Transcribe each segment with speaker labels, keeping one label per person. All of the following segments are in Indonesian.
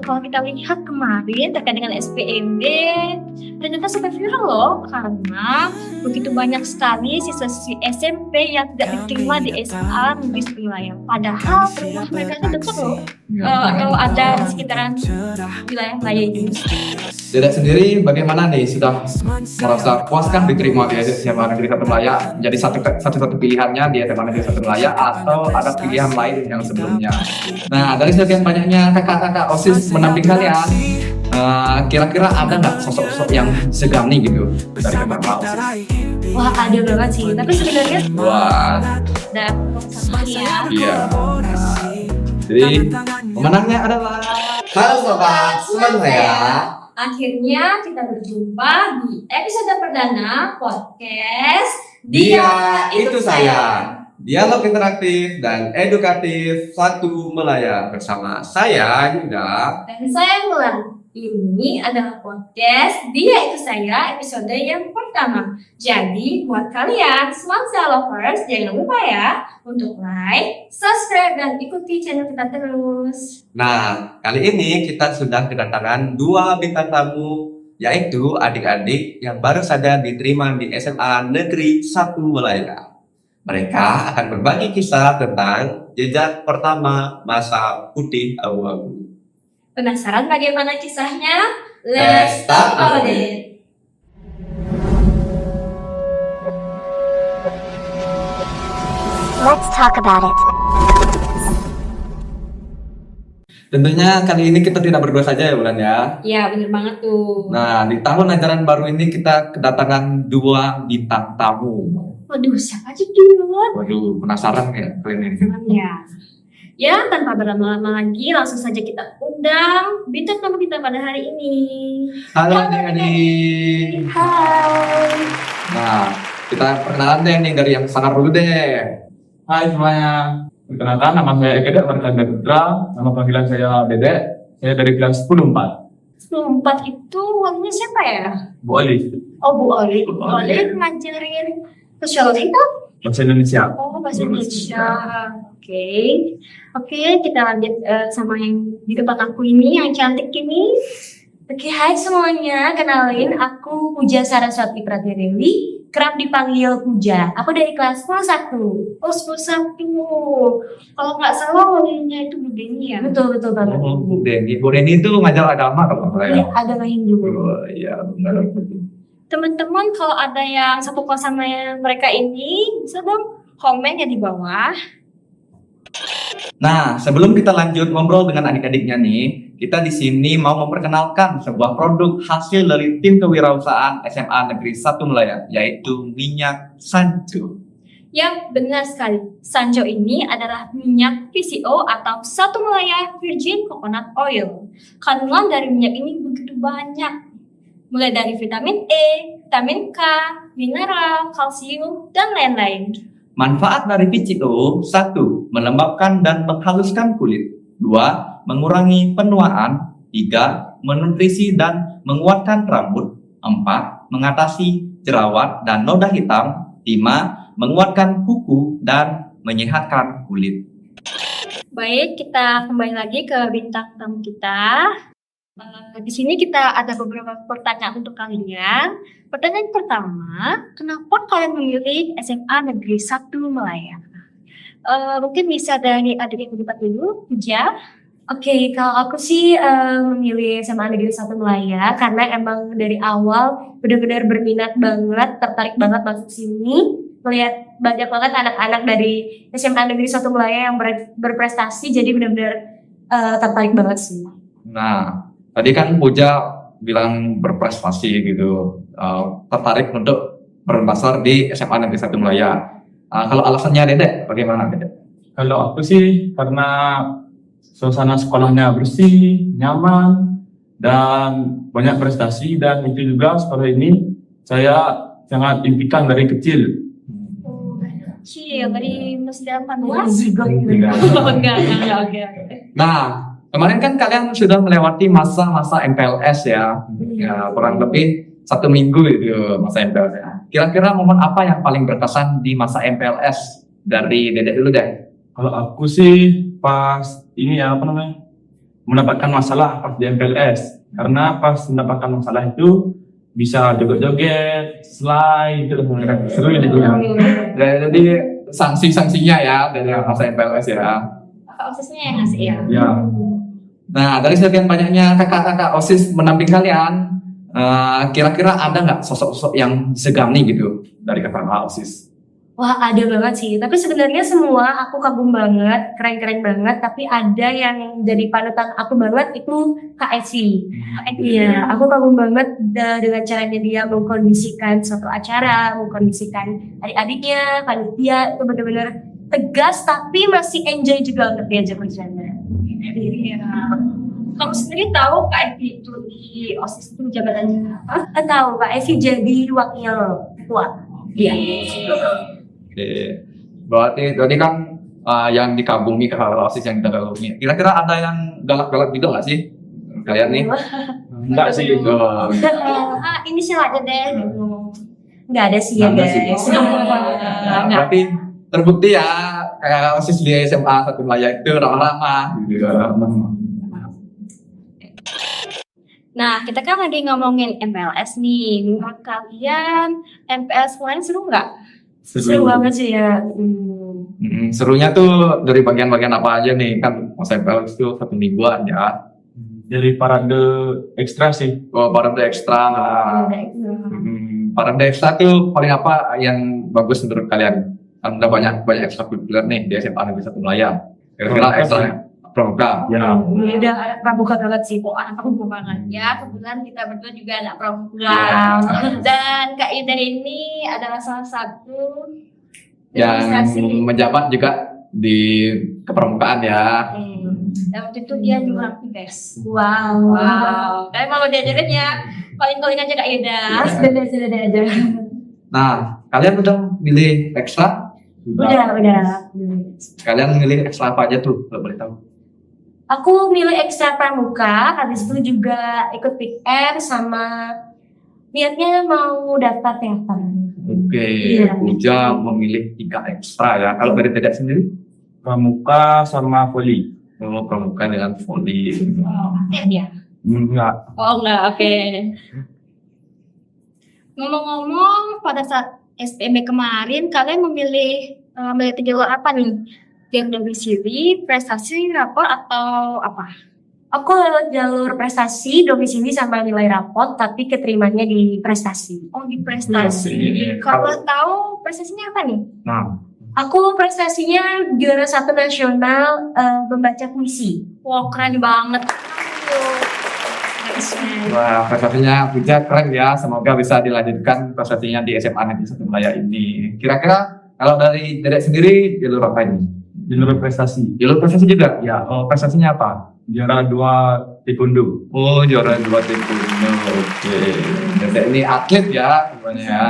Speaker 1: kalau kita lihat kemarin terkait dengan SPMB, ternyata sampai viral loh karena begitu banyak sekali siswa-siswi SMP yang tidak diterima di SMA Negeri Wilayah. Padahal rumah mereka itu dekat loh, atau ada di sekitaran wilayah Raya ini.
Speaker 2: Dedek sendiri bagaimana nih, sudah merasa puas kan diterima di SMA Negeri Satu Melaya, menjadi satu pilihannya di SMA Negeri Satu Melaya, atau ada pilihan lain yang sebelumnya? Nah, dari sekian banyaknya kakak-kakak OSIS menamping kalian, kira-kira ada nggak sosok-sosok yang segani gitu dari kakak OSIS?
Speaker 1: Wah, ada banget sih, tapi sebenarnya
Speaker 2: Wah,
Speaker 1: ada sama ya.
Speaker 2: iya. Jadi pemenangnya adalah
Speaker 3: Halo Sobat Semuanya.
Speaker 1: Akhirnya kita berjumpa di episode perdana podcast
Speaker 3: Dia Itu Saya. Dialog interaktif dan edukatif Satu Melaya bersama saya Yuda.
Speaker 1: dan saya Mulan. Ini adalah podcast Dia Itu Saya episode yang pertama. Jadi buat kalian Semansa Lovers jangan lupa ya untuk like, subscribe, dan ikuti channel kita terus.
Speaker 3: Nah, kali ini kita sudah kedatangan dua bintang tamu, yaitu adik-adik yang baru saja diterima di SMA Negeri 1 Melaya. Mereka akan berbagi kisah tentang jejak pertama masa putih abu-abu.
Speaker 1: Penasaran bagaimana kisahnya?
Speaker 3: Let's start
Speaker 1: about it.
Speaker 4: Let's talk about it.
Speaker 2: tentunya kali ini kita tidak berdua saja ya Bulan ya.
Speaker 1: Ya bener banget tuh.
Speaker 2: Nah, di tahun ajaran baru ini kita kedatangan dua bintang tamu.
Speaker 1: Waduh, siapa aja dulu?
Speaker 2: Waduh, penasaran ya kalian ini?
Speaker 1: Ya. Ya, tanpa berlama-lama lagi, langsung saja kita undang bintang tamu kita pada hari ini.
Speaker 2: Halo adik-adik.
Speaker 1: Hai.
Speaker 2: Nah, kita perkenalan deh nih dari yang sangar dulu deh.
Speaker 5: Hai semuanya, perkenalkan nama saya Eka Martanda Putra, nama panggilan saya Dedek, saya dari kelas 10 4.
Speaker 1: 4 itu walinya siapa ya?
Speaker 5: Bu Oli,
Speaker 1: Oh, Bu Oli.
Speaker 5: Bu
Speaker 1: Bu
Speaker 5: Oli.
Speaker 1: Oli ngajarin sosiologi kan?
Speaker 5: bahasa Indonesia.
Speaker 1: Oh, bahasa Indonesia. Oke, kita lanjut sama yang di depan aku ini, yang cantik ini. Oke, hai semuanya. Kenalin, aku Puja Saraswati Pratidewi, kerap dipanggil Puja. Aku dari kelas 1. Oh, 1. Kalau nggak salah walinya itu Bu Deni ya? Betul banget.
Speaker 2: Oh, Bu Deni. Bu Deni itu ngajar agama kalau nggak salah ya?
Speaker 1: Iya, agama Hindu.
Speaker 2: Oh, iya, benar.
Speaker 1: Teman-teman, kalau ada yang satu kelas sama mereka ini, bisa dong komen ya di bawah.
Speaker 2: Nah, sebelum kita lanjut ngobrol dengan adik-adiknya nih, kita di sini mau memperkenalkan sebuah produk hasil dari tim kewirausahaan SMA Negeri 1 Melaya, yaitu minyak Sancho.
Speaker 1: Ya, benar sekali. Sancho ini adalah minyak VCO atau Satu Melaya Virgin Coconut Oil. Kandungan dari minyak ini begitu banyak. Mulai dari vitamin E, vitamin K, mineral, kalsium, dan lain-lain.
Speaker 2: Manfaat dari VCO: 1. Melembabkan dan menghaluskan kulit. 2. Mengurangi penuaan. 3. Menutrisi dan menguatkan rambut. 4. Mengatasi jerawat dan noda hitam. 5. Menguatkan kuku dan menyehatkan kulit.
Speaker 1: Baik, kita kembali lagi ke bintang tamu kita. Di sini kita ada beberapa pertanyaan untuk kalian. Pertanyaan pertama, kenapa kalian memilih SMA Negeri 1 Melaya? Mungkin bisa dari adik yang depan dulu, Puja. Oke, kalau aku sih memilih SMA Negeri 1 Melaya karena emang dari awal benar-benar berminat banget, tertarik banget masuk sini. Melihat banyak banget anak-anak dari SMA Negeri 1 Melaya yang berprestasi, jadi benar-benar tertarik banget sih.
Speaker 2: Nah, tadi kan Puja bilang berprestasi gitu, tertarik untuk berdasar di SMA Negeri 1 Melaya. Kalau alasannya Dedek, bagaimana Dedek?
Speaker 5: Kalau aku sih karena suasana sekolahnya bersih, nyaman, dan banyak prestasi, dan itu juga sekolah ini saya sangat impikan dari kecil.
Speaker 1: Kecil, dari Musda 14?
Speaker 5: Enggak.
Speaker 1: Enggak, oke.
Speaker 2: Nah, kemarin kan kalian sudah melewati masa-masa MPLS ya, ya kurang lebih 1 minggu itu masa MPLS ya. Kira-kira momen apa yang paling berkesan di masa MPLS? Dari Dedek dulu deh.
Speaker 5: Kalau aku sih pas ini ya apa namanya, mendapatkan masalah pas di MPLS. Karena pas mendapatkan masalah itu bisa joget-joget, slide, itu seru ya jadinya.
Speaker 2: Jadi sanksi-sanksinya ya dari masa MPLS ya.
Speaker 1: Kakak OSISnya yang ngasih ya.
Speaker 5: Ya.
Speaker 2: Nah, dari sekian banyaknya kakak-kakak OSIS mendamping kalian, kira-kira ada nggak sosok-sosok yang disegani gitu dari kakak OSIS?
Speaker 1: Wah, ada banget sih. Tapi sebenarnya semua aku kagum banget, keren-keren banget. Tapi ada yang jadi panutan aku banget itu Kak Esi. Iya, aku kagum banget dengan caranya dia mengkondisikan suatu acara, mengkondisikan adik-adiknya, panitia itu benar-benar tegas tapi masih enjoy juga untuk diajak bercanda. Iya. Kamu sendiri tahu Kak Esi itu di OSIS itu jabatannya apa? Tahu Kak Esi jadi wakil ketua. Iya.
Speaker 2: Oke, berarti kan yang dikagumi kakak OSIS yang kita kagumi. Kira-kira ada yang galak-galak gitu nggak sih kalian nih?
Speaker 5: Enggak sih.
Speaker 2: Oh,
Speaker 1: Inisial aja deh. Nggak ada sih ya
Speaker 2: Nggak ada sih.
Speaker 1: guys.
Speaker 2: Nah, berarti terbukti ya kakak OSIS di SMA 1 Melaya itu ramah-ramah gitu.
Speaker 1: Nah, kita kan lagi ngomongin MPLS nih. Menurut kalian MPLS kemarin seru nggak? Seru banget sih ya.
Speaker 2: Serunya tuh dari bagian-bagian apa aja nih, kan masa MPLS itu 1 mingguan ya.
Speaker 5: Dari parade ekstra sih.
Speaker 2: Oh, parade ekstra. Parade ekstra tuh paling apa yang bagus menurut kalian? Kan udah banyak ekstrakurikuler nih di SMA Negeri 1 Melaya. Kira-kira ekstra pramuka.
Speaker 5: Ya.
Speaker 1: Udah pramuka banget sih, kok anak pramuka banget ya. Kebetulan kita berdua juga anak pramuka. Dan Kak Ida ini adalah salah satu
Speaker 2: Yang
Speaker 1: demonstrasi.
Speaker 2: menjabat juga di kepramukaan ya.
Speaker 1: Dan waktu itu dia juara PIPES. Wow. Tapi mau diajarin ya, paling aja Kak Ida. Sudah aja.
Speaker 2: Nah, kalian udah milih ekstra?
Speaker 1: Udah.
Speaker 2: Kalian milih ekstra apa aja tuh, kalau boleh tahu?
Speaker 1: Aku milih ekstra pramuka, habis itu juga ikut PR sama niatnya mau daftar teater.
Speaker 2: Oke,
Speaker 1: Iya.
Speaker 2: Puja memilih 3 ekstra ya. Kalau dari Dedek sendiri?
Speaker 5: Pramuka sama voli.
Speaker 2: Oh, pramuka dengan voli.
Speaker 1: Ya.
Speaker 5: Enggak.
Speaker 1: Oh enggak, oke. Ngomong-ngomong, pada saat SPMB kemarin, kalian memilih jalur apa nih? Yang domisili, prestasi, rapor, atau apa? Aku lewat jalur prestasi, domisili sama nilai rapot, tapi keterimanya di prestasi. Oh, di prestasi.
Speaker 2: Iya.
Speaker 1: Kalau tahu prestasinya apa nih?
Speaker 2: Nah,
Speaker 1: Aku prestasinya juara 1 nasional membaca puisi. Wow, keren banget.
Speaker 2: wah, prestasinya Puja keren ya. Semoga bisa dilanjutkan prestasinya di SMA Negeri 1 Melaya ini. Kira-kira kalau dari Dedek sendiri jalur apa ini?
Speaker 5: Jalur prestasi.
Speaker 2: Jalur prestasi juga?
Speaker 5: Ya.
Speaker 2: Oh, prestasinya apa?
Speaker 5: Juara 2 taekwondo.
Speaker 2: Oh, juara 2 taekwondo. Oke. Dedek ini atlet ya semuanya ya.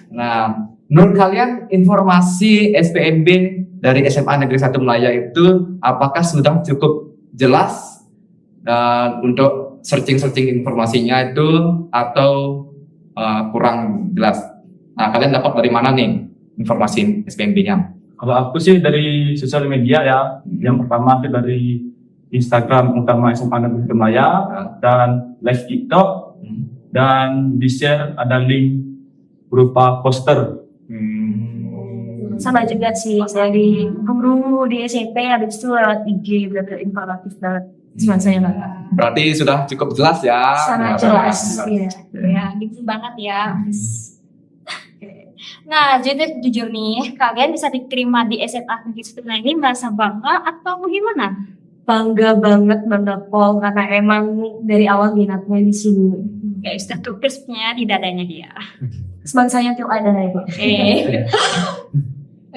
Speaker 2: Nah, menurut kalian informasi SPMB dari SMA Negeri 1 Melaya itu apakah sudah cukup jelas untuk searching informasinya itu atau kurang jelas? Nah, kalian dapat dari mana nih informasi SPMB-nya?
Speaker 5: Kalau aku sih dari sosial media ya. Yang pertama itu dari Instagram utama SMA Negeri 1 Melaya dan live TikTok, dan di-share ada link berupa poster.
Speaker 1: Sama juga sih, saya di guru di SMP, habis itu lewat IG, benar-benar informatif banget. Cuma saya banget.
Speaker 2: Berarti sudah cukup jelas ya.
Speaker 1: Sangat jelas, iya. Ya, gitu banget ya. Nah, jadi jujur nih, kalian bisa diterima di SMA Negeri 1 Melaya ini merasa bangga atau gimana? Bangga banget, bangga Pol, karena emang dari awal minatnya di sini. Kayak sudah tulisnya di dadanya dia. Semangsanya tuh ada itu.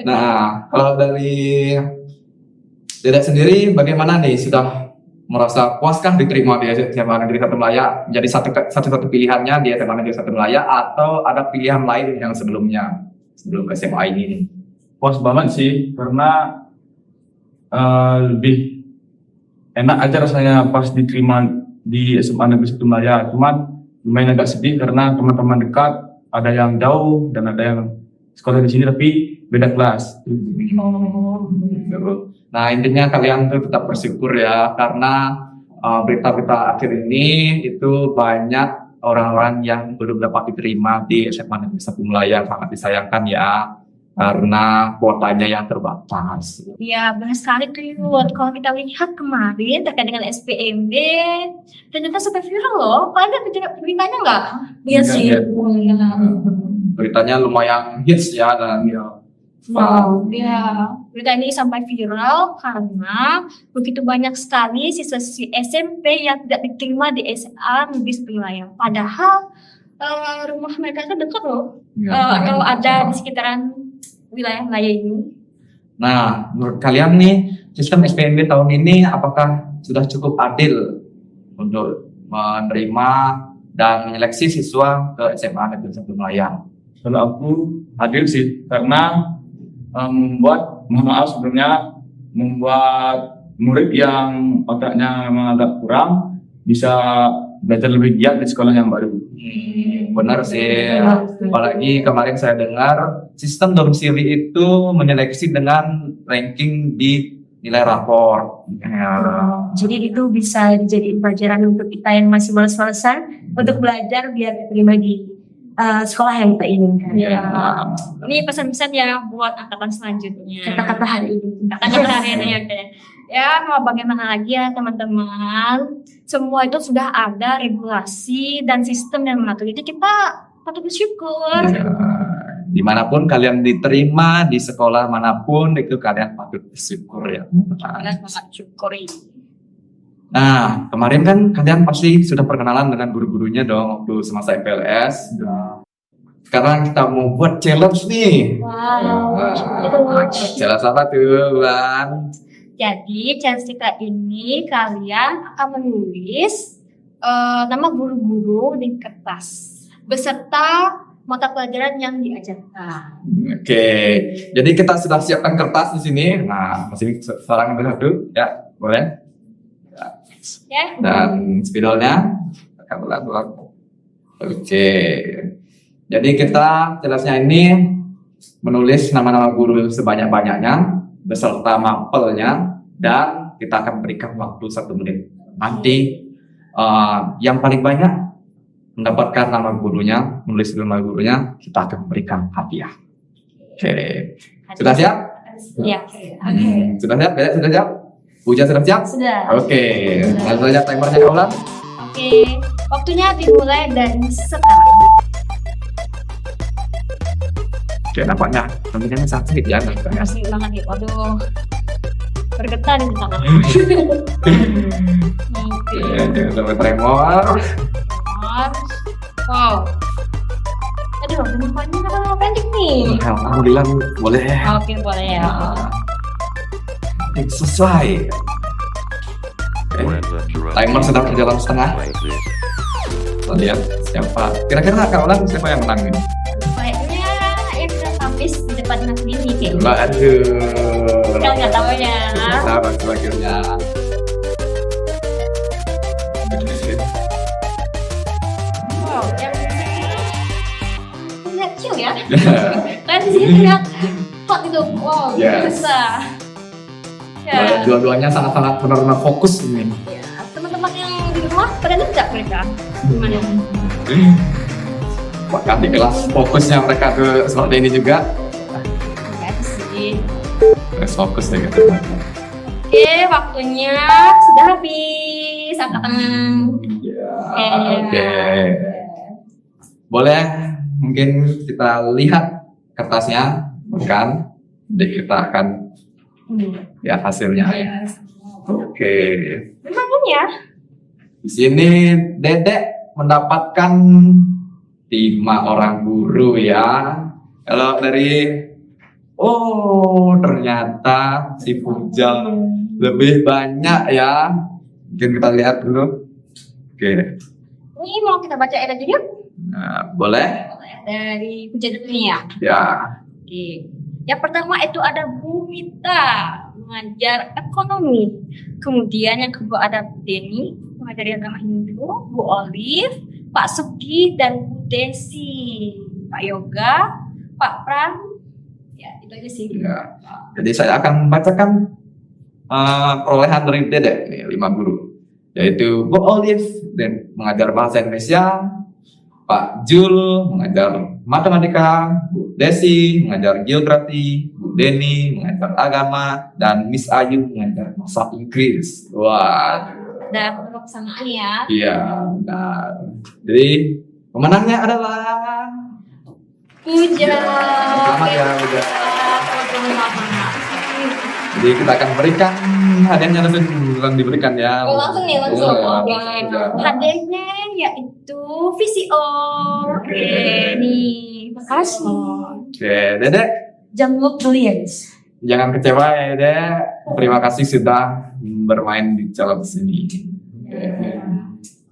Speaker 2: Nah, kalau dari Dedek sendiri bagaimana nih? Sudah merasa puaskah diterima di SMA Negeri 1 Melaya? Jadi satu pilihannya di SMA Negeri 1 Melaya atau ada pilihan lain yang sebelum ke SMA ini nih?
Speaker 5: Puas banget sih, karena lebih enak aja rasanya pas diterima di SMA Negeri 1 Melaya. Cuman lumayan agak sedih karena teman-teman dekat ada yang jauh dan ada yang sekolah di sini tapi beda kelas.
Speaker 2: Nah, intinya kalian tuh tetap bersyukur ya, karena berita-berita akhir ini itu banyak orang-orang yang belum dapat diterima di SMA Negeri 1 Melayan. Sangat disayangkan ya, karena kuotanya yang terbatas.
Speaker 1: Ya, benar sekali Kriwut. Kalau kita lihat kemarin terkait dengan SPMB, ternyata sampai viral loh. Kalian lihat beritanya nggak? Iya sih.
Speaker 2: Iya. Beritanya lumayan hits ya, dan
Speaker 1: Wow, ya. Berita ini sampai viral karena begitu banyak sekali siswa-siswi SMP yang tidak diterima di SMA Negeri 1 Melayan. Padahal rumah mereka itu dekat loh. Atau ada di sekitaran wilayah Melayu ini.
Speaker 2: Nah, menurut kalian nih, sistem SPMB tahun ini apakah sudah cukup adil untuk menerima dan menyeleksi siswa ke SMA Negeri 1 Melayan?
Speaker 5: Kalau aku adil sih, karena membuat, mohon maaf sebelumnya, membuat murid yang otaknya memang agak kurang bisa belajar lebih giat di sekolah yang baru.
Speaker 2: Benar sih, apalagi kemarin saya dengar sistem domisili itu menyeleksi dengan ranking di nilai rapor.
Speaker 1: Jadi itu bisa dijadiin pelajaran untuk kita yang masih males-malesan untuk belajar biar diterima di sekolah yang kita inginkan.
Speaker 2: Ya.
Speaker 1: Ini pesan-pesan ya buat angkatan selanjutnya.
Speaker 4: Kata-kata hari ini.
Speaker 1: Kata-kata hari ini oke. Ya, mau bagaimana lagi ya teman-teman. Semua itu sudah ada regulasi dan sistem yang mengatur. Jadi kita patut bersyukur.
Speaker 2: Ya, dimanapun kalian diterima, di sekolah manapun itu kalian patut bersyukur ya.
Speaker 1: Kalian sangat syukuri.
Speaker 2: Nah, kemarin kan kalian pasti sudah perkenalan dengan guru-gurunya dong waktu semasa MPLS. Sekarang kita mau buat challenge nih.
Speaker 1: Wow.
Speaker 2: Challenge apa tuh, Bulan?
Speaker 1: Jadi challenge kita ini kalian akan menulis nama guru-guru di kertas beserta mata pelajaran yang diajarkan.
Speaker 2: Oke, jadi kita sudah siapkan kertas di sini. Nah, masih seorang satu, ya boleh.
Speaker 1: Ya.
Speaker 2: Dan spidolnya akan berlaku. Oke, jadi kita jelasnya ini menulis nama-nama guru sebanyak-banyaknya beserta mapelnya, dan kita akan berikan waktu 1 menit. Nanti yang paling banyak mendapatkan nama gurunya, menulis nama gurunya, kita akan berikan hadiah. Oke, sudah siap?
Speaker 1: Ya.
Speaker 2: Sudah siap? Beda sudah siap? Puja sudah siap?
Speaker 1: Sudah.
Speaker 2: Oke, langsung saja timernya Kaulan.
Speaker 1: Oke, waktunya dimulai dari sekarang.
Speaker 2: Oke, nampaknya temennya sangat sedikit ya.
Speaker 1: Kasih banget nih, waduh. Bergetar di tangan. Oke.
Speaker 2: Jangan sampai tremor.
Speaker 1: Wow. Aduh, depannya kenapa pendek nih?
Speaker 2: Alhamdulillah boleh.
Speaker 1: Oke, boleh ya.
Speaker 2: Sesuai. Timer sedang berjalan setengah. Kita lihat siapa. Kira-kira Kaulan siapa yang menang ini?
Speaker 1: Kayaknya yang sudah habis di depan nanti ini kayaknya.
Speaker 2: Aduh.
Speaker 1: Kita nggak tahu ya.
Speaker 2: Sahabat sebagiannya.
Speaker 1: Wow, yang lihat cute ya. Kan di sini lihat hot itu. Wow,
Speaker 2: Yes.
Speaker 1: bisa. Ya.
Speaker 2: Dua-duanya sangat-sangat benar-benar fokus ini.
Speaker 1: Ya, teman-teman yang di rumah pada lihat nggak mereka? Gimana?
Speaker 2: Bahkan di kelas fokusnya mereka ke seperti ini juga.
Speaker 1: Ya sih.
Speaker 2: Terus fokus deh gitu.
Speaker 1: Oke, waktunya sudah habis. Angkat tangan.
Speaker 2: Oke. Boleh mungkin kita lihat kertasnya, bukan? Jadi kita akan lihat hasilnya. Oke.
Speaker 1: Memang ini ya.
Speaker 2: Di sini Dedek mendapatkan 5 orang guru ya. Kalau dari ternyata si Puja lebih banyak ya. Mungkin kita lihat dulu. Oke.
Speaker 1: Ini mau kita baca ada juga?
Speaker 2: Nah, boleh?
Speaker 1: Dari Puja dulu nih ya.
Speaker 2: Ya.
Speaker 1: Oke. Yang pertama itu ada Bu Mita, mengajar ekonomi. Kemudian yang kedua ada Bu Deni, mengajar agama Hindu, Bu Olive, Pak Sugi, dan Bu Desi. Pak Yoga, Pak Pram. Ya, itu aja sih.
Speaker 2: Ya. Jadi saya akan membacakan perolehan dari Dedek nih, 5 guru. yaitu Bu Olive dan mengajar bahasa Indonesia, Pak Jul mengajar matematika, Bu Desi mengajar geografi, Bu Deni mengajar agama, dan Miss Ayu mengajar bahasa Inggris. Wah,
Speaker 1: Ada beberapa kesamaan ya.
Speaker 2: iya. Nah, jadi pemenangnya adalah
Speaker 1: Puja.
Speaker 2: selamat ya, Puja.
Speaker 1: Selamat.
Speaker 2: Jadi kita akan berikan hadiahnya langsung diberikan ya.
Speaker 1: Oh, langsung nih, langsung.
Speaker 2: Iya,
Speaker 1: Oke.
Speaker 2: iya.
Speaker 1: Hadiahnya yaitu VCO. Oke, nih. Makasih.
Speaker 2: Oke, Dedek,
Speaker 1: Jungle Brilliance.
Speaker 2: jangan kecewa ya Dedek. Terima kasih sudah bermain di challenge ini.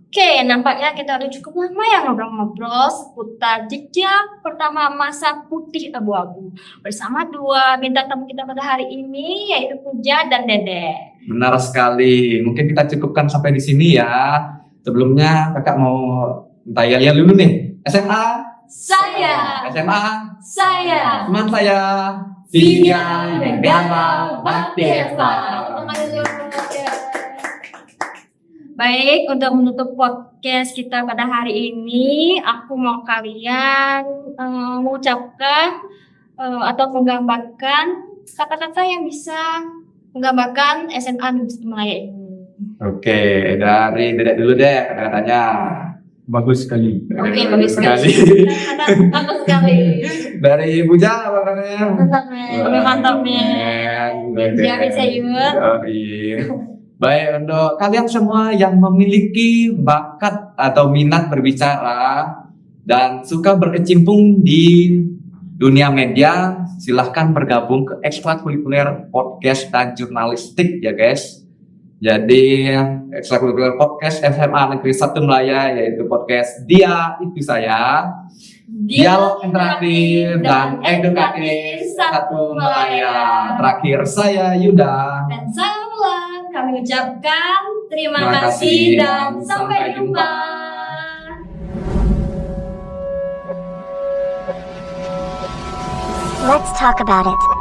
Speaker 1: Oke, nampaknya kita udah cukup lama ya ngobrol-ngobrol seputar jejak pertama masa putih abu-abu bersama dua bintang tamu kita pada hari ini, yaitu Puja dan Dede.
Speaker 2: Benar sekali. Mungkin kita cukupkan sampai di sini ya. Sebelumnya kakak mau minta lihat dulu nih. SMA,
Speaker 1: Saya,
Speaker 2: teman saya, Via Negara Bakteva.
Speaker 1: Baik, untuk menutup podcast kita pada hari ini, aku mau kalian mengucapkan atau menggambarkan kata-kata yang bisa menggambarkan SMA Negeri Satu Malaya ini.
Speaker 2: Oke, dari Dedek dulu deh kata-katanya.
Speaker 5: Bagus sekali.
Speaker 1: Oke, bagus sekali. Bagus sekali.
Speaker 2: Dari Puja apa katanya?
Speaker 1: Mantap, men. Lebih mantap, men. Jadi Sayur.
Speaker 2: Baik, untuk kalian semua yang memiliki bakat atau minat berbicara dan suka berkecimpung di dunia media, silahkan bergabung ke ekstrakurikuler podcast dan jurnalistik ya guys. Jadi ekstrakurikuler podcast SMA Negeri 1 Melaya, yaitu podcast Dia Itu Saya, dialog interaktif dan edukatif Satu Melaya. Terakhir saya Yuda.
Speaker 1: Dan saya Mula, kami ucapkan terima
Speaker 2: Terima
Speaker 1: kasih
Speaker 2: kasih
Speaker 1: dan
Speaker 2: dan
Speaker 1: sampai
Speaker 2: sampai
Speaker 1: jumpa.
Speaker 4: Let's talk about it.